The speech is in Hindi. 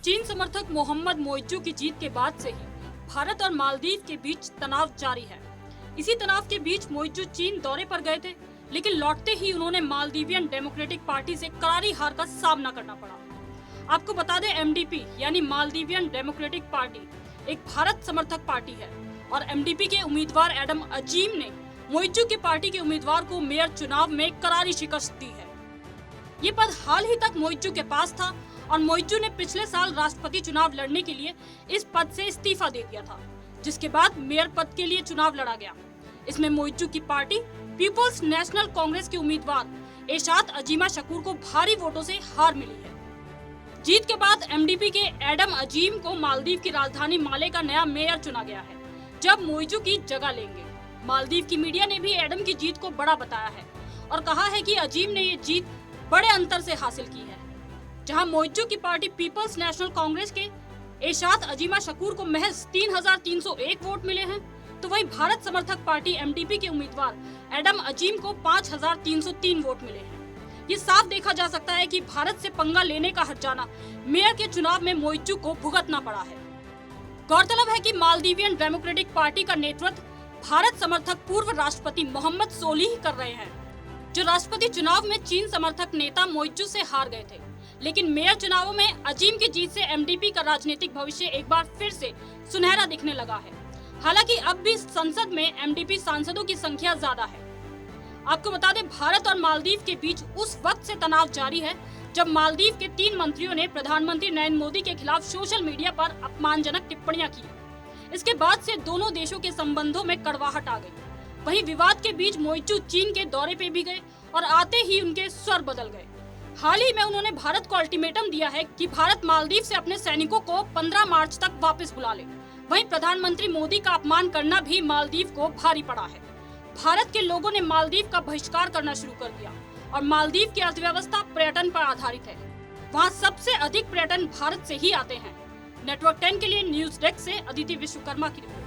चीन समर्थक मोहम्मद मोइज्जू की जीत के बाद से ही भारत और मालदीव के बीच तनाव जारी है। इसी तनाव के बीच मोइज्जू चीन दौरे पर गए थे, लेकिन लौटते ही उन्होंने मालदीवियन डेमोक्रेटिक पार्टी से करारी हार का सामना करना पड़ा। आपको बता दें, एमडीपी यानी मालदीवियन डेमोक्रेटिक पार्टी एक भारत समर्थक पार्टी है और एमडीपी के उम्मीदवार एडम अजीम ने मोइज्जू की पार्टी के उम्मीदवार को मेयर चुनाव में करारी शिकस्त दी है। ये पद हाल ही तक मोइज्जू के पास था और मोइज्जू ने पिछले साल राष्ट्रपति चुनाव लड़ने के लिए इस पद से इस्तीफा दे दिया था, जिसके बाद मेयर पद के लिए चुनाव लड़ा गया। इसमें मोइज्जू की पार्टी पीपल्स नेशनल कांग्रेस के उम्मीदवार एशात अजीमा शकूर को भारी वोटों से हार मिली है। जीत के बाद एमडीपी के एडम अजीम को मालदीव की राजधानी माले का नया मेयर चुना गया है, जब मोइज्जू की जगह लेंगे। मालदीव की मीडिया ने भी एडम की जीत को बड़ा बताया है और कहा है कि अजीम ने ये जीत बड़े अंतर से हासिल की है। जहां मोइज्जू की पार्टी पीपल्स नेशनल कांग्रेस के एशात अजीमा शकूर को महज 3,301 वोट मिले हैं, तो वहीं भारत समर्थक पार्टी एमडीपी के उम्मीदवार एडम अजीम को 5,303 वोट मिले हैं। ये साफ देखा जा सकता है कि भारत से पंगा लेने का हर्जाना मेयर के चुनाव में मोइज्जू को भुगतना पड़ा है। गौरतलब है कि मालदीवियन डेमोक्रेटिक पार्टी का नेतृत्व भारत समर्थक पूर्व राष्ट्रपति मोहम्मद सोलिह कर रहे हैं, जो राष्ट्रपति चुनाव में चीन समर्थक नेता मोइज्जू से हार गए थे। लेकिन मेयर चुनावों में अजीम की जीत से एमडीपी का राजनीतिक भविष्य एक बार फिर से सुनहरा दिखने लगा है। हालांकि अब भी संसद में एमडीपी सांसदों की संख्या ज्यादा है। आपको बता दें, भारत और मालदीव के बीच उस वक्त से तनाव जारी है जब मालदीव के 3 मंत्रियों ने प्रधानमंत्री नरेंद्र मोदी के खिलाफ सोशल मीडिया पर अपमानजनक टिप्पणियां की। इसके बाद से दोनों देशों के संबंधों में कड़वाहट आ गई। वहीं विवाद के बीच मोइज्जू चीन के दौरे पे भी गए और आते ही उनके स्वर बदल गए। हाल ही में उन्होंने भारत को अल्टीमेटम दिया है कि भारत मालदीव से अपने सैनिकों को 15 मार्च तक वापस बुला ले। वहीं प्रधानमंत्री मोदी का अपमान करना भी मालदीव को भारी पड़ा है। भारत के लोगों ने मालदीव का बहिष्कार करना शुरू कर दिया और मालदीव की अर्थव्यवस्था पर्यटन पर आधारित है। वहाँ सबसे अधिक पर्यटन भारत से ही आते हैं। नेटवर्क 10 के लिए न्यूज डेस्क से अदिति विश्वकर्मा की रिपोर्ट।